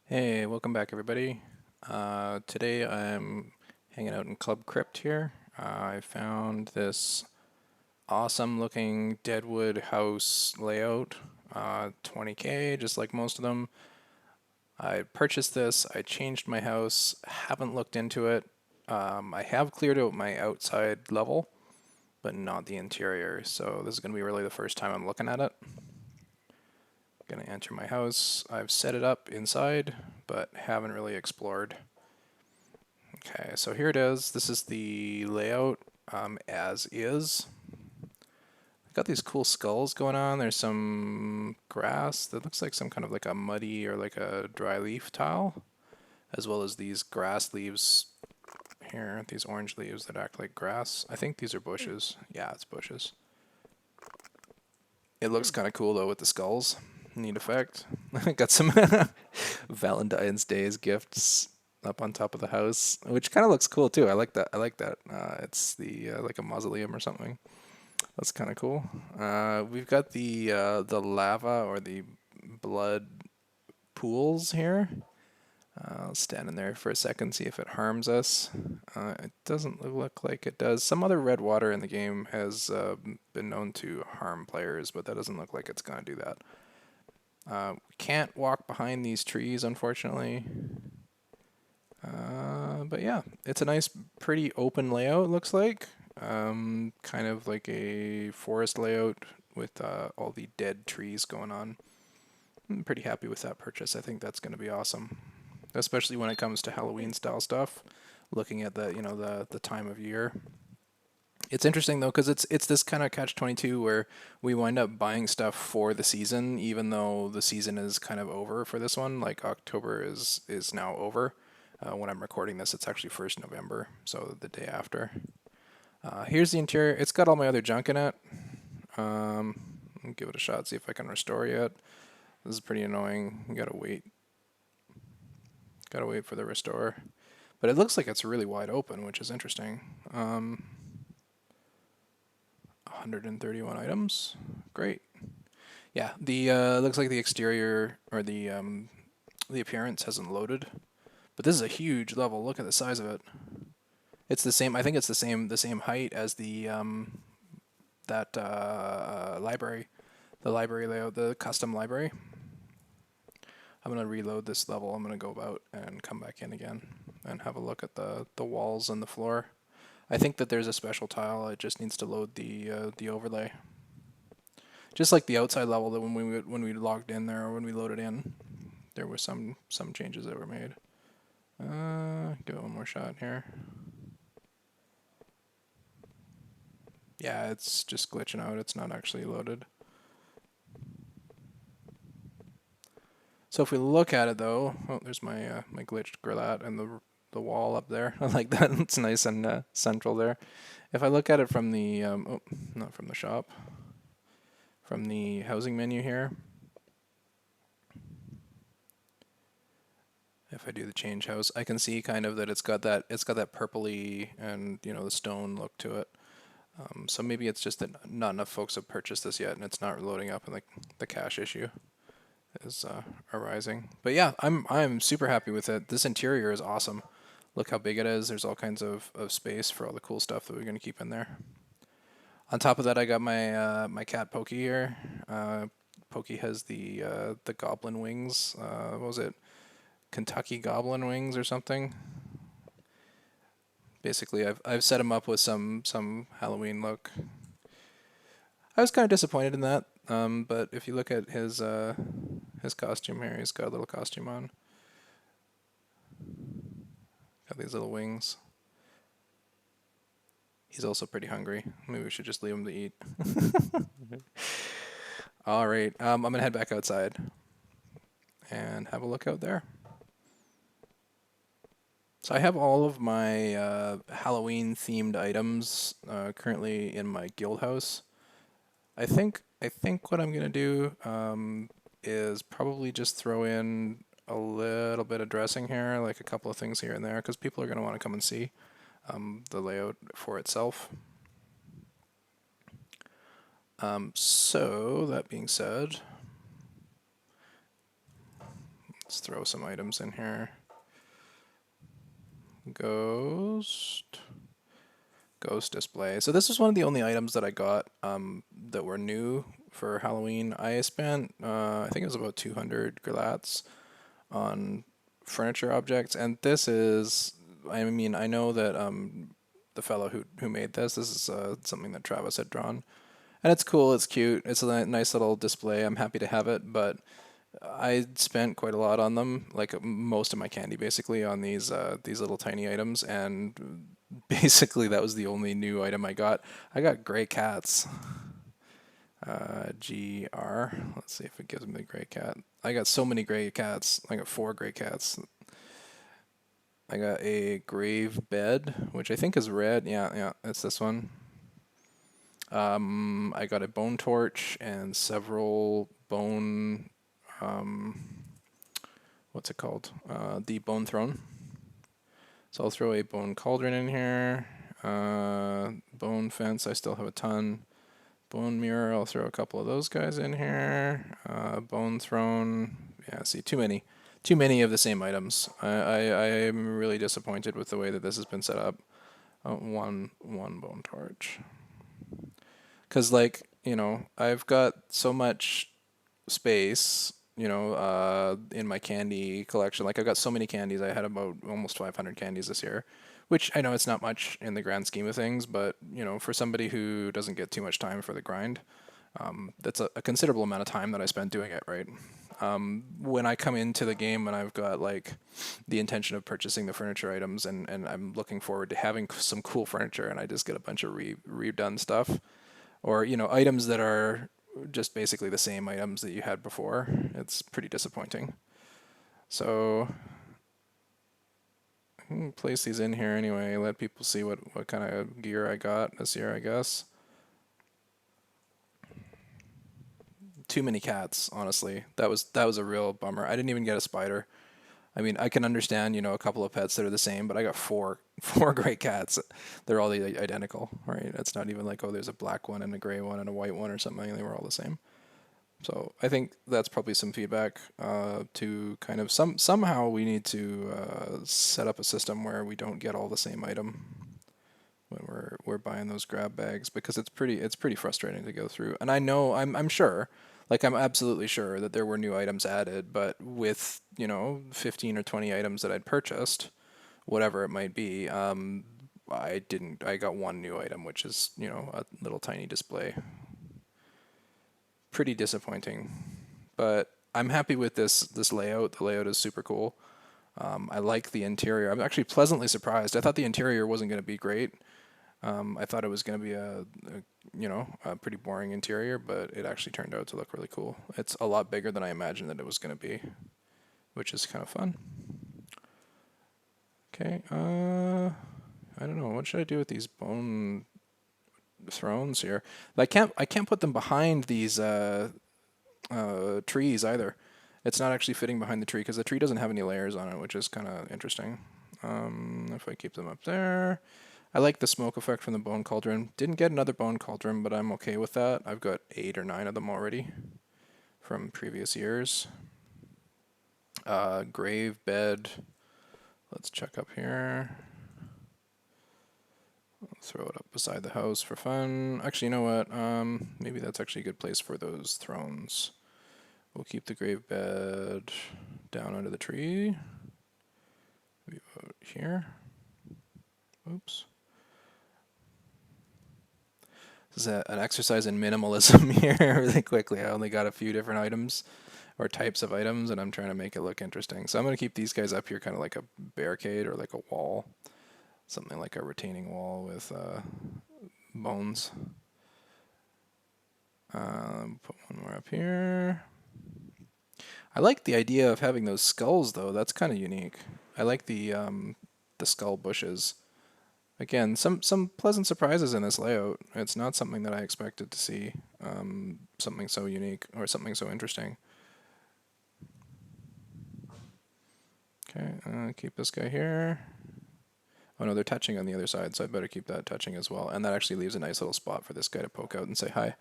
Hey, welcome back everybody. Today I'm hanging out in Club Crypt here. I found this awesome looking Deadwood house layout, 20K, just like most of them. I purchased this, I changed my house, haven't looked into it. I have cleared out my outside level, but not the interior, so this is going to be really the first time I'm looking at it. Gonna enter my house. I've set it up inside, but haven't really explored. Okay, so here it is. This is the layout as is. Got these cool skulls going on. There's some grass that looks like some kind of like a muddy or like a dry leaf tile, as well as these grass leaves here, these orange leaves that act like grass. I think these are bushes. Yeah, it's bushes. It looks kind of cool though with the skulls. Neat effect. Got some Valentine's Day's gifts up on top of the house, which kind of looks cool too. I like that. I like that. It's the like a mausoleum or something. That's kind of cool. We've got the lava or the blood pools here. I'll stand in there for a second, see if it harms us. It doesn't look like it does. Some other red water in the game has been known to harm players, but that doesn't look like it's going to do that. We can't walk behind these trees, unfortunately. But yeah, it's a nice, pretty open layout, it looks like. Kind of like a forest layout with all the dead trees going on. I'm pretty happy with that purchase. I think that's going to be awesome, especially when it comes to Halloween style stuff. Looking at the time of year. It's interesting though because it's this kind of catch-22 where we wind up buying stuff for the season, even though the season is kind of over for this one. Like October is now over. When I'm recording this, it's actually 1st November, so the day after. Here's the interior. It's got all my other junk in it. I'll give it a shot, see if I can restore yet. This is pretty annoying. You gotta wait. Gotta wait for the restore. But it looks like it's really wide open, which is interesting. 131 items. Great. Yeah, the looks like the exterior or the appearance hasn't loaded. But this is a huge level. Look at the size of it. It's the same. I think it's the same height as the that library, the library layout, the custom library. I'm gonna reload this level. I'm gonna go out and come back in again and have a look at the walls and the floor. I think that there's a special tile. It just needs to load the overlay. Just like the outside level that when we logged in there or when we loaded in, there were some changes that were made. Give it one more shot here. Yeah, it's just glitching out. It's not actually loaded. So if we look at it though, oh, there's my my glitched Gralat and the wall up there. I like that. It's nice and central there. If I look at it from the oh, not from the shop, from the housing menu here. If I do the change house, I can see kind of that it's got that purpley and the stone look to it. So maybe it's just that not enough folks have purchased this yet, and it's not loading up, and the cache issue is arising. But yeah, I'm super happy with it. This interior is awesome. Look how big it is. There's all kinds of space for all the cool stuff that we're going to keep in there. On top of that, I got my my cat Pokey here. Pokey has the goblin wings. What was it? Kentucky goblin wings or something. Basically, I've set him up with some Halloween look. I was kind of disappointed in that, but if you look at his costume here, he's got a little costume on. Got these little wings. He's also pretty hungry. Maybe we should just leave him to eat. All right, I'm gonna head back outside and have a look out there. So I have all of my Halloween themed items currently in my guild house. I think what I'm gonna do is probably just throw in a little bit of dressing here, like a couple of things here and there, because people are gonna want to come and see the layout for itself. So that being said, Let's throw some items in here. Ghost display. So this was one of the only items that I got that were new for Halloween. I spent, I think it was about 200 Gralats on furniture objects, and this is, I mean, I know that the fellow who made this is something that Travis had drawn, and it's cool, it's cute, it's a nice little display. I'm happy to have it, but I spent quite a lot on them, like most of my candy basically on these little tiny items, and basically that was the only new item I got. I got gray cats. GR. Let's see if it gives me the gray cat. I got so many gray cats. I got 4 gray cats. I got a grave bed, which I think is red. Yeah, it's this one. I got a bone torch and several bone. What's it called? The bone throne. So I'll throw a bone cauldron in here. Bone fence. I still have a ton. Bone mirror, I'll throw a couple of those guys in here. Bone throne, yeah, see, too many of the same items. I'm really disappointed with the way that this has been set up. One bone torch. Because, like, I've got so much space, in my candy collection. Like, I've got so many candies. I had about almost 500 candies this year, which I know it's not much in the grand scheme of things, but, for somebody who doesn't get too much time for the grind, that's a considerable amount of time that I spent doing it, right? When I come into the game and I've got, like, the intention of purchasing the furniture items and I'm looking forward to having some cool furniture, and I just get a bunch of redone stuff, or, items that are just basically the same items that you had before, it's pretty disappointing. So I can place these in here anyway, let people see what kind of gear I got this year, I guess. Too many cats, honestly. That was a real bummer. I didn't even get a spider. I mean, I can understand, a couple of pets that are the same, but I got four gray cats. They're all identical, right? It's not even like, oh, there's a black one and a gray one and a white one or something. They were all the same. So I think that's probably some feedback to kind of somehow we need to set up a system where we don't get all the same item when we're buying those grab bags, because it's pretty frustrating to go through. And I know I'm sure, like I'm absolutely sure that there were new items added, but with 15 or 20 items that I'd purchased, whatever it might be, I got one new item, which is a little tiny display. Pretty disappointing, but I'm happy with this layout. The layout is super cool. I like the interior. I'm actually pleasantly surprised. I thought the interior wasn't going to be great. I thought it was going to be a pretty boring interior, but it actually turned out to look really cool. It's a lot bigger than I imagined that it was going to be, which is kind of fun. Okay, I don't know. What should I do with these bone thrones here? I can't put them behind these trees either. It's not actually fitting behind the tree because the tree doesn't have any layers on it, which is kind of interesting. If I keep them up there. I like the smoke effect from the bone cauldron. Didn't get another bone cauldron, but I'm okay with that. I've got 8 or 9 of them already from previous years. Grave bed. Let's check up here. I'll throw it up beside the house for fun. Actually, you know what? Maybe that's actually a good place for those thrones. We'll keep the grave bed down under the tree. Maybe about here. Oops. This is an exercise in minimalism here really quickly. I only got a few different items or types of items, and I'm trying to make it look interesting. So I'm going to keep these guys up here kind of like a barricade or like a wall. Something like a retaining wall with bones. Put one more up here. I like the idea of having those skulls, though. That's kind of unique. I like the skull bushes. Again, some pleasant surprises in this layout. It's not something that I expected to see. Something so unique or something so interesting. Okay, keep this guy here. Oh no, they're touching on the other side, so I better keep that touching as well. And that actually leaves a nice little spot for this guy to poke out and say hi.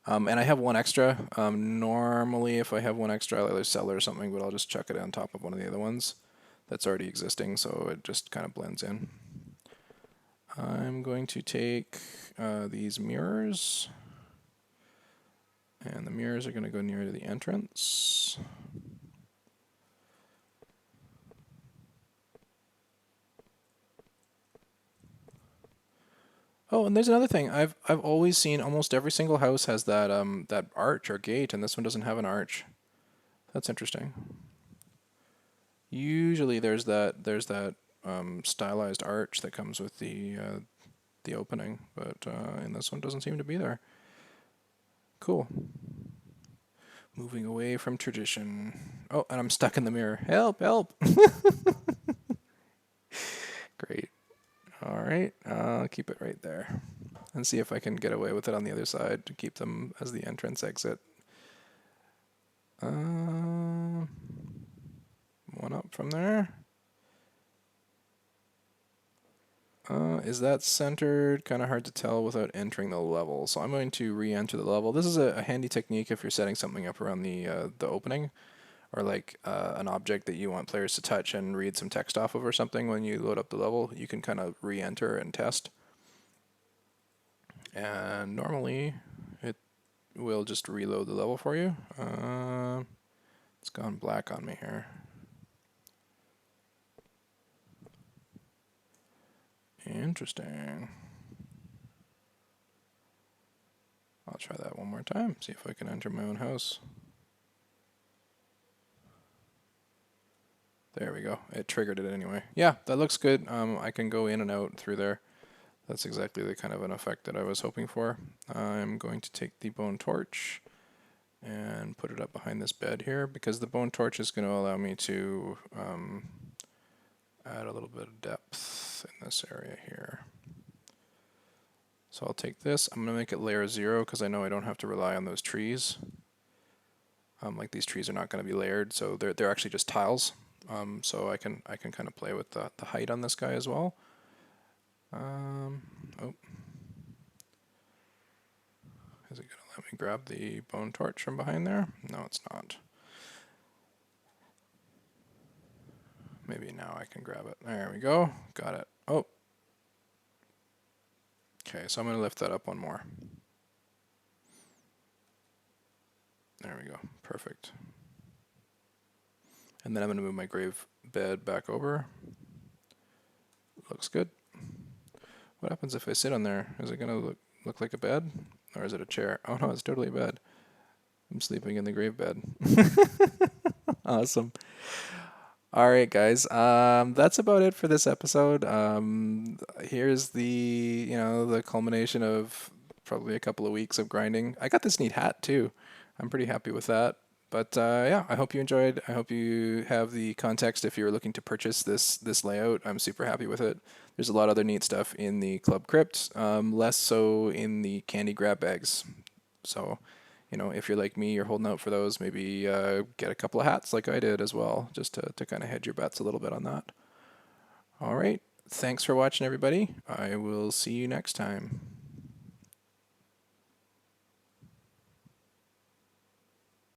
And I have one extra. Normally, if I have one extra, I'll either sell it or something, but I'll just chuck it on top of one of the other ones that's already existing, so it just kind of blends in. I'm going to take these mirrors, and the mirrors are going to go near the entrance. Oh, and there's another thing. I've always seen almost every single house has that arch or gate, and this one doesn't have an arch. That's interesting. Usually there's that stylized arch that comes with the opening, but in this one doesn't seem to be there. Cool. Moving away from tradition. Oh, and I'm stuck in the mirror. Help, help. Great. All right, I'll keep it right there and see if I can get away with it on the other side to keep them as the entrance exit. One up from there. Is that centered? Kind of hard to tell without entering the level. So I'm going to re-enter the level. This is a handy technique if you're setting something up around the opening, or like an object that you want players to touch and read some text off of or something. When you load up the level, you can kind of re-enter and test. And normally it will just reload the level for you. It's gone black on me here. Interesting. I'll try that one more time, see if I can enter my own house. There we go. It triggered it anyway. Yeah, that looks good. I can go in and out through there. That's exactly the kind of an effect that I was hoping for. I'm going to take the bone torch and put it up behind this bed here, because the bone torch is going to allow me to add a little bit of depth in this area here. So I'll take this. I'm going to make it layer 0 because I know I don't have to rely on those trees. Like these trees are not going to be layered, so they're actually just tiles. So I can kind of play with the height on this guy as well. Oh. Is it going to let me grab the bone torch from behind there? No, it's not. Maybe now I can grab it. There we go. Got it. Oh. Okay, so I'm going to lift that up one more. There we go. Perfect. And then I'm going to move my grave bed back over. Looks good. What happens if I sit on there? Is it going to look like a bed? Or is it a chair? Oh no, it's totally a bed. I'm sleeping in the grave bed. Awesome. All right, guys. That's about it for this episode. Here's the culmination of probably a couple of weeks of grinding. I got this neat hat too. I'm pretty happy with that. But yeah, I hope you enjoyed. I hope you have the context if you're looking to purchase this layout. I'm super happy with it. There's a lot of other neat stuff in the Club Crypt, less so in the candy grab bags. So, if you're like me, you're holding out for those, maybe get a couple of hats like I did as well, just to kind of hedge your bets a little bit on that. All right. Thanks for watching, everybody. I will see you next time.